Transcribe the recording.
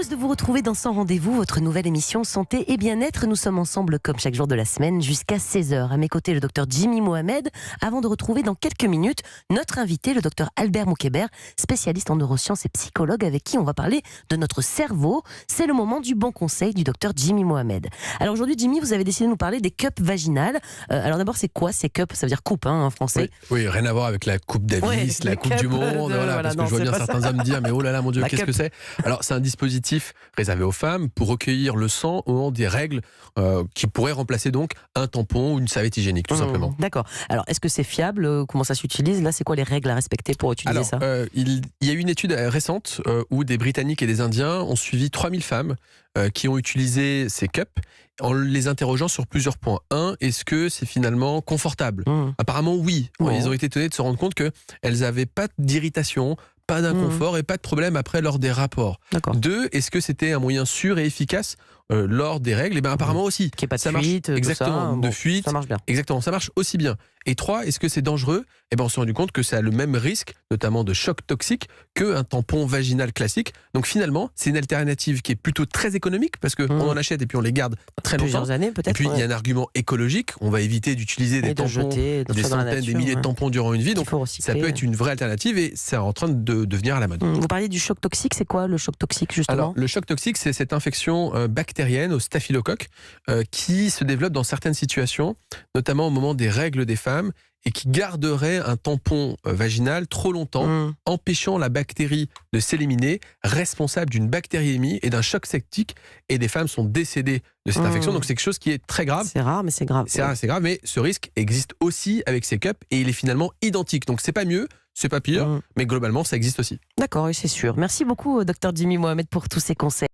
Heureuse de vous retrouver dans Sans Rendez-vous, votre nouvelle émission Santé et Bien-être. Nous sommes ensemble comme chaque jour de la semaine jusqu'à 16h. À mes côtés, le docteur Jimmy Mohamed, avant de retrouver dans quelques minutes notre invité, le docteur Albert Moukébert, spécialiste en neurosciences et psychologue, avec qui on va parler de notre cerveau. C'est le moment du bon conseil du docteur Jimmy Mohamed. Alors aujourd'hui, Jimmy, vous avez décidé de nous parler des cups vaginales. Alors d'abord, c'est quoi ces cups? Ça veut dire coupe, en français. Oui, rien à voir avec la coupe Davis, la coupe du monde, parce que je vois bien certains hommes dire, mais oh là là, mon Dieu, qu'est-ce que c'est? Alors, c'est un dispositif réservé aux femmes pour recueillir le sang au moment des règles qui pourrait remplacer donc un tampon ou une serviette hygiénique, tout simplement. D'accord. Alors, est-ce que c'est fiable? Comment ça s'utilise? Là, c'est quoi les règles à respecter pour utiliser ça? Il y a eu une étude récente où des Britanniques et des Indiens ont suivi 3000 femmes qui ont utilisé ces cups en les interrogeant sur plusieurs points. Un, est-ce que c'est finalement confortable? Apparemment, oui. Ils ont été étonnés de se rendre compte qu'elles n'avaient pas d'irritation, pas d'inconfort et pas de problème après lors des rapports. Deux, est-ce que c'était un moyen sûr et efficace lors des règles? Et bien apparemment aussi. Qu'il n'y ait pas de ça fuite, marche, exactement, ça, de fuite. Ça marche bien. Exactement, ça marche aussi bien. Et trois, est-ce que c'est dangereux? Eh ben on s'est rendu compte que ça a le même risque, notamment de choc toxique, qu'un tampon vaginal classique. Donc finalement, c'est une alternative qui est plutôt très économique parce qu'on en achète et puis on les garde très longtemps. Plusieurs années peut-être. Et puis il y a un argument écologique. On va éviter d'utiliser des tampons, des centaines, des milliers de tampons durant une vie. Donc ça peut être une vraie alternative et c'est en train de devenir à la mode. Vous parliez du choc toxique. C'est quoi le choc toxique justement? Alors le choc toxique, c'est cette infection bactérienne au staphylocoque qui se développe dans certaines situations, notamment au moment des règles des femmes, et qui garderait un tampon vaginal trop longtemps, empêchant la bactérie de s'éliminer, responsable d'une bactériémie et d'un choc septique. Et des femmes sont décédées de cette infection. Donc c'est quelque chose qui est très grave. C'est rare, mais c'est grave. C'est rare, c'est grave, mais ce risque existe aussi avec ces cups et il est finalement identique. Donc c'est pas mieux, c'est pas pire, mais globalement ça existe aussi. D'accord, et c'est sûr. Merci beaucoup, docteur Jimmy Mohamed, pour tous ces conseils.